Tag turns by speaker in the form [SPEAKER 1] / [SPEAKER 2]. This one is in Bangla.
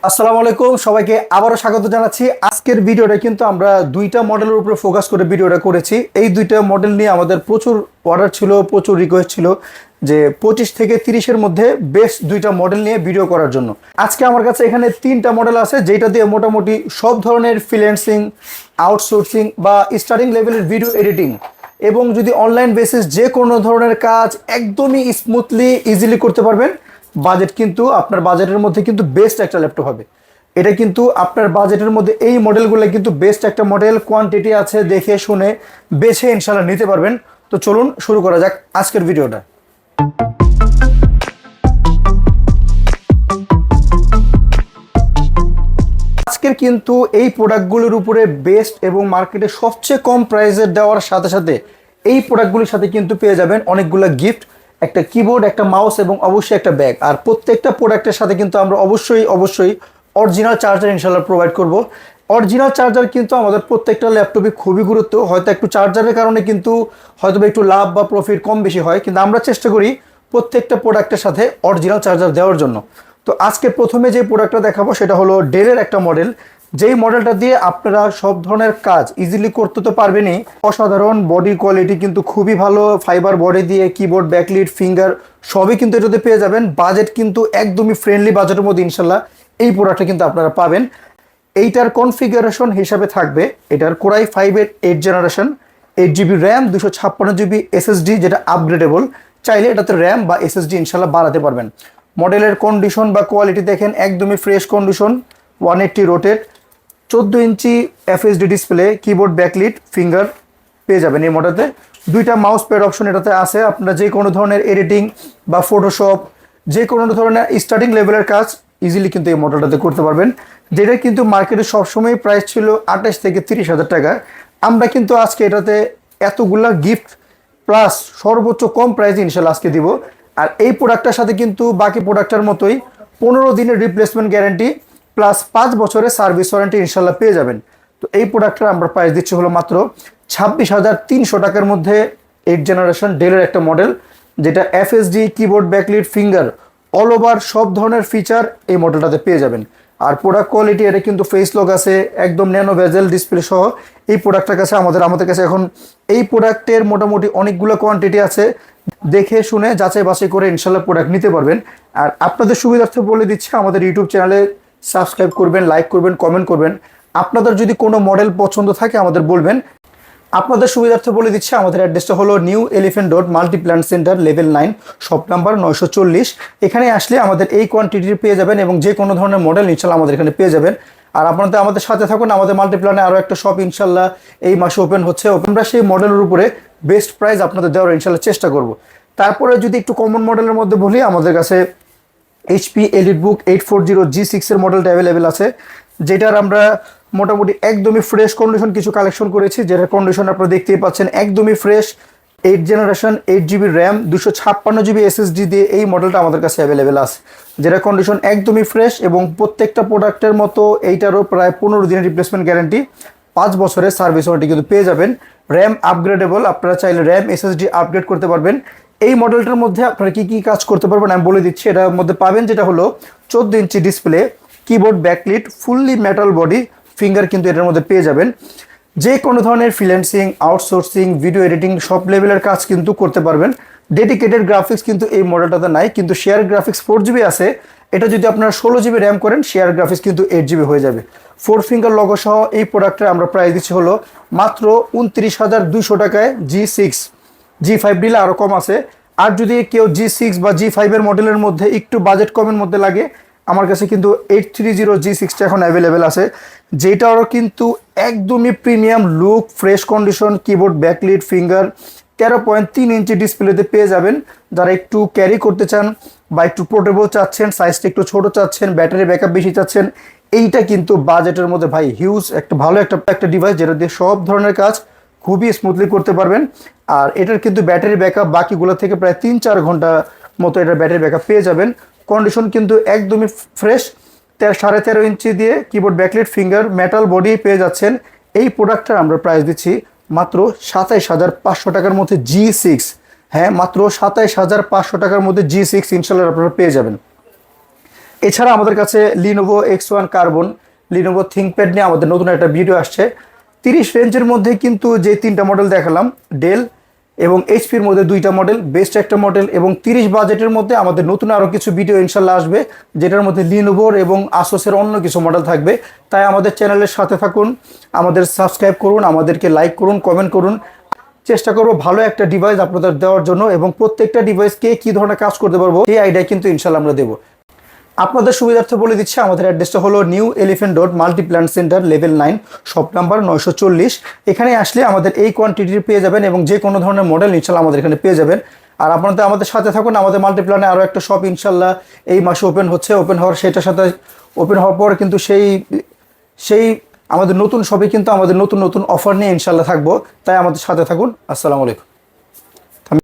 [SPEAKER 1] আসসালামু আলাইকুম, সবাইকে আবারও স্বাগত জানাচ্ছি। আজকের ভিডিওটা কিন্তু আমরা দুইটা মডেলের উপরে ফোকাস করে ভিডিওটা করেছি। এই দুইটা মডেল নিয়ে আমাদের প্রচুর অর্ডার ছিল, প্রচুর রিকোয়েস্ট ছিল যে 25 থেকে 30-এর মধ্যে বেস্ট দুইটা মডেল নিয়ে ভিডিও করার জন্য। আজকে আমার কাছে এখানে তিনটা মডেল আছে, যেটা দিয়ে মোটামুটি সব ধরনের ফ্রিল্যান্সিং, আউটসোর্সিং বা স্টার্টিং লেভেলের ভিডিও এডিটিং এবং যদি অনলাইন বেসিস যে কোনো ধরনের কাজ একদমই স্মুথলি ইজিলি করতে পারবেন। বাজেট কিন্তু আপনার বাজেটের মধ্যে কিন্তু বেস্ট একটা ল্যাপটপ হবে। এটা কিন্তু আপনার বাজেটের মধ্যে এই মডেলগুলো কিন্তু বেস্ট একটা মডেল, কোয়ান্টিটি আছে, দেখে শুনে বেছে ইনশাল্লাহ নিতে পারবেন। তো চলুন শুরু করা যাক আজকের ভিডিওটা। আজকের কিন্তু এই প্রোডাক্টগুলোর উপরে বেস্ট এবং মার্কেটে সবচেয়ে কম প্রাইসে দেওয়ার সাথে সাথে এই প্রোডাক্টগুলির সাথে কিন্তু পেয়ে যাবেন অনেকগুলো গিফট, একটা কিবোর্ড, একটা মাউস এবং অবশ্যই একটা ব্যাগ। আর প্রত্যেকটা প্রোডাক্টের সাথে কিন্তু আমরা অবশ্যই অরিজিনাল চার্জার ইনশাল্লাহ প্রোভাইড করব। অরিজিনাল চার্জার কিন্তু আমাদের প্রত্যেকটা ল্যাপটপে খুবই গুরুত্ব। হয়তো একটু চার্জারের কারণে কিন্তু হয়তো একটু লাভ বা প্রফিট কম বেশি হয়, কিন্তু আমরা চেষ্টা করি প্রত্যেকটা প্রোডাক্টের সাথে অরিজিনাল চার্জার দেওয়ার জন্য। তো আজকে প্রথমে যে প্রোডাক্টটা দেখাবো সেটা হলো ডেলের একটা মডেল, যেই মডেলটা দিয়ে আপনারা সব ধরনের কাজ ইজিলি করতে তো পারবেনই। অসাধারণ বডি কোয়ালিটি কিন্তু খুবই ভালো, ফাইবার বডি দিয়ে কিবোর্ড, ব্যাকলিট, ফিঙ্গার সবই কিন্তু এটাতে পেয়ে যাবেন। বাজেট কিন্তু একদমই ফ্রেন্ডলি বাজেটের মধ্যে ইনশাল্লাহ এই প্রোডাক্টটা কিন্তু আপনারা পাবেন। এইটার কনফিগারেশন হিসাবে থাকবে এটার কোরাই 5-এর 8 generation, 8 GB RAM, 256 GB SSD, যেটা আপগ্রেডেবল। চাইলে এটাতে র্যাম বা SSD ইনশাল্লাহ বাড়াতে পারবেন। মডেলের কন্ডিশন বা কোয়ালিটি দেখেন, একদমই ফ্রেশ কন্ডিশন, 180 রোটেট, 14 ইঞ্চি FHD display, keyboard, backlit, finger পেয়ে যাবেন এই মডেলতে। দুইটা মাউস প্যাড অপশন এটাতে আছে। আপনারা যে কোনো ধরনের এডিটিং বা ফটোশপ, যে কোনো ধরনের স্টার্টিং লেভেলের কাজ ইজিলি কিন্তু এই মডেলটাতে করতে পারবেন, যেটা কিন্তু মার্কেটে সবসময় প্রাইস ছিল 28 থেকে 30,000 টাকা। আমরা কিন্তু আজকে এটাতে এতগুলা গিফট প্লাস সর্বোচ্চ কম প্রাইসে ইনশাল্লাহ আজকে দিব। আর এই প্রোডাক্টটার সাথে কিন্তু বাকি প্রোডাক্টের মতোই 15 দিনের রিপ্লেসমেন্ট গ্যারান্টি প্লাস 5 বছরের সার্ভিস ওয়ারেন্টি ইনশাল্লাহ পেয়ে যাবেন। তো এই প্রোডাক্টটার আমরা প্রাইস দিচ্ছি হলো মাত্র 26,300 টাকার মধ্যে 8 জেনারেশন ডেলের একটা মডেল, যেটা FHD, keyboard, backlit, finger all over সব ধরনের ফিচার এই মডেলটাতে পেয়ে যাবেন। আর প্রোডাক্ট কোয়ালিটি এটা কিন্তু ফেস লক আছে, একদম ন্যানো ভেজেল ডিসপ্লে সহ এই প্রোডাক্টের কাছে আমাদের কাছে এখন এই প্রোডাক্টের মোটামুটি অনেকগুলো কোয়ান্টিটি আছে। দেখে শুনে যাচাই বাছাই করে ইনশাল্লাহ প্রোডাক্ট নিতে পারবেন। আর আপনাদের সুবিধার্থে বলে দিচ্ছি, আমাদের ইউটিউব চ্যানেলে সাবস্ক্রাইব করবেন, লাইক করবেন, কমেন্ট করবেন। আপনাদের যদি কোনো মডেল পছন্দ থাকে আমাদের বলবেন। আপনাদের সুবিধার্থে বলে দিচ্ছি, আমাদের অ্যাড্রেসটা হলো new elephant road, Multiplan centre, level 9, shop number 940। এখানে আসলে আমাদের এই কোয়ান্টিটি পেয়ে যাবেন এবং যে কোনো ধরনের মডেল ইনশাল্লাহ আমাদের এখানে পেয়ে যাবেন। আর আপনাদের আমাদের সাথে থাকুন, আমাদের মাল্টিপ্ল্যানে আরও একটা শপ ইনশাল্লাহ এই মাসে ওপেন হচ্ছে। আমরা সেই মডেলের উপরে বেস্ট প্রাইস আপনাদের দেওয়ার ইনশাল্লাহ চেষ্টা করব। তারপরে যদি একটু কমন মডেলের মধ্যে বলি, আমাদের কাছে HP EliteBook 840 G6 এর মডেলটা অ্যাভেলেবেল আছে, যেটার আমরা মোটামুটি একদমই ফ্রেশ কন্ডিশন কিছু কালেকশন করেছি, যেটার কন্ডিশন আপনারা দেখতেই পাচ্ছেন একদমই fresh. 8 generation, 8 GB RAM, 256 GB SSD দিয়ে এই মডেলটা আমাদের কাছে অ্যাভেলেবেল আছে, যেটা কন্ডিশন একদমই ফ্রেশ। এবং প্রত্যেকটা প্রোডাক্টের মতো এইটারও প্রায় 15 দিনের রিপ্লেসমেন্ট গ্যারান্টি, 5 বছরের সার্ভিস ওয়ারেন্টি কিন্তু পেয়ে যাবেন। র্যাম আপগ্রেডেবল, আপনারা চাইলে র্যাম SSD আপগ্রেড করতে পারবেন। এই মডেলটার মধ্যে আপনারা কি কাজ করতে পারবেন আমি বলে দিচ্ছি। এটার মধ্যে পাবেন যেটা হলো 14 inch display, keyboard, backlit, fully metal body, finger কিন্তু এটার মধ্যে পেয়ে যাবেন। যে কোনো ধরনের ফ্রিল্যান্সিং, আউটসোর্সিং, ভিডিও এডিটিং সব লেভেলের কাজ কিন্তু করতে পারবেন। ডেডিকেটেড গ্রাফিক্স কিন্তু এই মডেলটাতে নাই, কিন্তু শেয়ার গ্রাফিক্স 4GB আছে। এটা যদি আপনারা 16GB র্যাম করেন, শেয়ার গ্রাফিক্স কিন্তু 8GB হয়ে যাবে। 4 ফিঙ্গার লগো সহ এই প্রোডাক্টের আমরা প্রাইস দিচ্ছি হলো মাত্র 29,200 টাকায়। G6, G5 দিলে আরও কম আছে। আর যদি কেউ G6 বা G5 এর মডেলের মধ্যে একটু বাজেট কমের মধ্যে লাগে, আমার কাছে কিন্তু 830 G6টা এখন অ্যাভেলেবেল আছে, যেটারও কিন্তু একদমই premium look, fresh condition, keyboard, backlit, finger, 13.3 ইঞ্চি ডিসপ্লেতে পেয়ে যাবেন। যারা একটু ক্যারি করতে চান বা একটু পোর্টেবল চাচ্ছেন, সাইজটা একটু ছোট চাচ্ছেন, ব্যাটারি ব্যাকআপ বেশি চাচ্ছেন, এইটা কিন্তু বাজেটের মধ্যে ভাই হিউজ একটা ভালো একটা ডিভাইস, যেটা দিয়ে সব ধরনের কাজ খুবই স্মুথলি করতে পারবেন। আর এটার কিন্তু ব্যাটারি ব্যাকআপ বাকিগুলো থেকে প্রায় 3-4 ঘন্টা মতো এটার ব্যাটারি ব্যাকআপ পেয়ে যাবেন। কন্ডিশন কিন্তু একদমই ফ্রেশ। 13.5 ইঞ্চি দিয়ে keyboard, backlit, finger, metal body পেয়ে যাচ্ছেন। এই প্রোডাক্টটার আমরা প্রাইস দিচ্ছি মাত্র 27,500 টাকার মধ্যে G6। হ্যাঁ, মাত্র 27,500 টাকার মধ্যে G6 ইনশাল্লাহ আপনারা পেয়ে যাবেন। এছাড়া আমাদের কাছে Lenovo X1 carbon, Lenovo ThinkPad নিয়ে আমাদের নতুন একটা ভিডিও আসছে। 30 রেঞ্জের মধ্যে কিন্তু যে 3টা মডেল দেখালাম, ডেল এবং এইচপির মধ্যে 2টা মডেল, বেস্ট একটা মডেল, এবং 30 বাজেটের মধ্যে আমাদের নতুন আরও কিছু ভিডিও ইনশাল্লাহ আসবে, যেটার মধ্যে লিনোভোর এবং আসোসের অন্য কিছু মডেল থাকবে। তাই আমাদের চ্যানেলের সাথে থাকুন, আমাদের সাবস্ক্রাইব করুন, আমাদেরকে লাইক করুন, কমেন্ট করুন। চেষ্টা করবো ভালো একটা ডিভাইস আপনাদের দেওয়ার জন্য, এবং প্রত্যেকটা ডিভাইসকে কী ধরনের কাজ করতে পারবো সেই আইডিয়া কিন্তু ইনশাল্লাহ আমরা দেবো। আপনাদের সুবিধার্থে বলে দিচ্ছি, আমাদের অ্যাড্রেসটা হলো new elephant road, Multiplan centre, level 9, shop number 940। এখানে আসলে আমাদের এই কোয়ান্টিটির পেয়ে যাবেন, এবং যে কোনো ধরনের মডেল ইনশাল্লাহ আমাদের এখানে পেয়ে যাবেন। আর আপনাদের আমাদের সাথে থাকুন। আমাদের মাল্টিপ্ল্যানে আরও একটা শপ ইনশাল্লাহ এই মাসে ওপেন হচ্ছে। ওপেন হওয়ার সেটার সাথে ওপেন হওয়ার পর কিন্তু সেই আমাদের নতুন শপে কিন্তু আমাদের নতুন নতুন অফার নিয়ে ইনশাল্লাহ থাকবো। তাই আমাদের সাথে থাকুন। আসসালামু আলাইকুম।